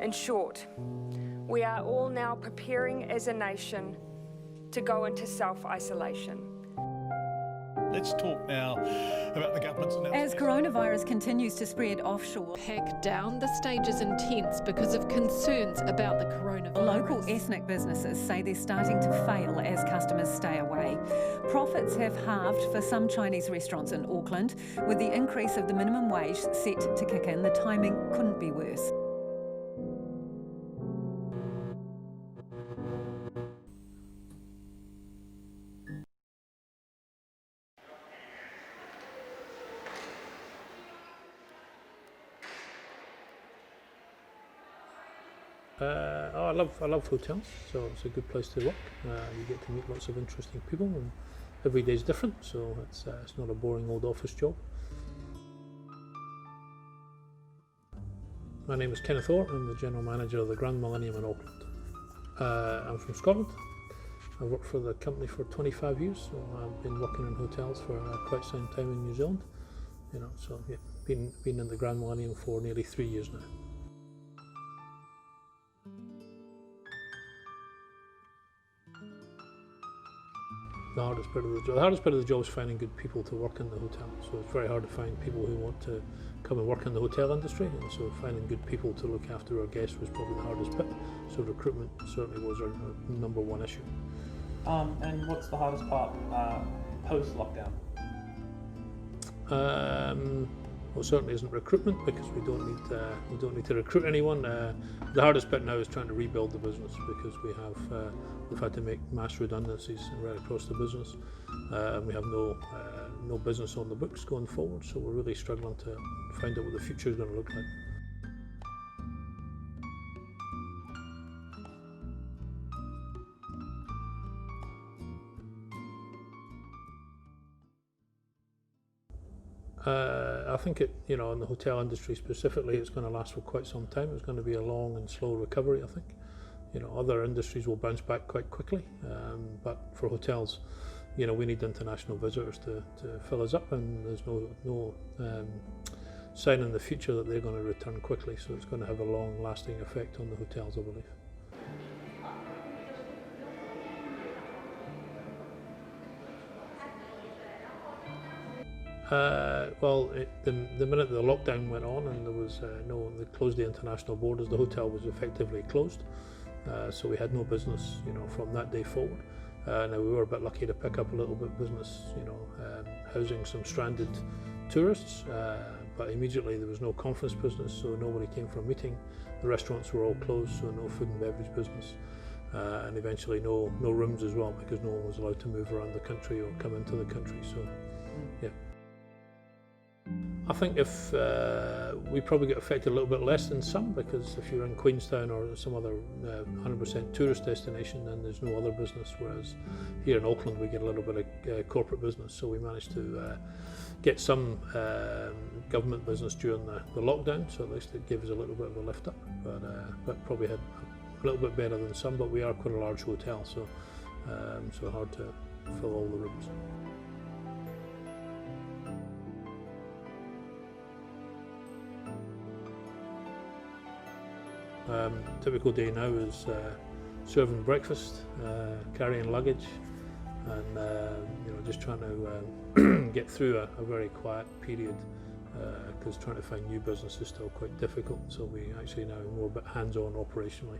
In short, we are all now preparing as a nation to go into self-isolation. Let's talk now about the government's announcement. As coronavirus continues to spread offshore, Pack down the stages and tents because of concerns about the coronavirus. local ethnic businesses say they're starting to fail as customers stay away. Profits have halved for some Chinese restaurants in Auckland. With the increase of the minimum wage set to kick in, the timing couldn't be worse. I love hotels, so it's a good place to work. You get to meet lots of interesting people, and every day's different, so it's not a boring old office job. My name is Kenneth Orr. I'm the General Manager of the Grand Millennium in Auckland. I'm from Scotland. I've worked for the company for 25 years, so I've been working in hotels for quite some time in New Zealand. So yeah, been in the Grand Millennium for nearly 3 years now. The hardest bit of the job is finding good people to work in the hotel. So it's very hard to find people who want to come and work in the hotel industry, and so finding good people to look after our guests was probably the hardest bit. So recruitment certainly was our number one issue. And what's the hardest part post-lockdown? Well, it certainly isn't recruitment, because we don't need to recruit anyone. The hardest bit now is trying to rebuild the business, because we've had to make mass redundancies right across the business, and we have no business on the books going forward. So we're really struggling to find out what the future is going to look like. I think in the hotel industry specifically, it's going to last for quite some time. It's going to be a long and slow recovery, I think. Other industries will bounce back quite quickly, but for hotels, we need international visitors to fill us up, and there's no sign in the future that they're going to return quickly. So it's going to have a long-lasting effect on the hotels, I believe. The minute the lockdown went on and there was they closed the international borders, the hotel was effectively closed. So we had no business, from that day forward. Now we were a bit lucky to pick up a little bit of business, housing some stranded tourists, but immediately there was no conference business, so nobody came for a meeting. The restaurants were all closed, so no food and beverage business. And eventually no rooms as well, because no one was allowed to move around the country or come into the country. So, yeah. I think if we probably get affected a little bit less than some, because if you're in Queenstown or some other 100% tourist destination, then there's no other business, whereas here in Auckland we get a little bit of corporate business, so we managed to get some government business during the lockdown, so at least it gave us a little bit of a lift up, but probably had a little bit better than some, but we are quite a large hotel, so hard to fill all the rooms. Typical day now is serving breakfast, carrying luggage, and just trying to get through a very quiet period, because trying to find new business is still quite difficult. So we actually now are more a bit hands-on operationally.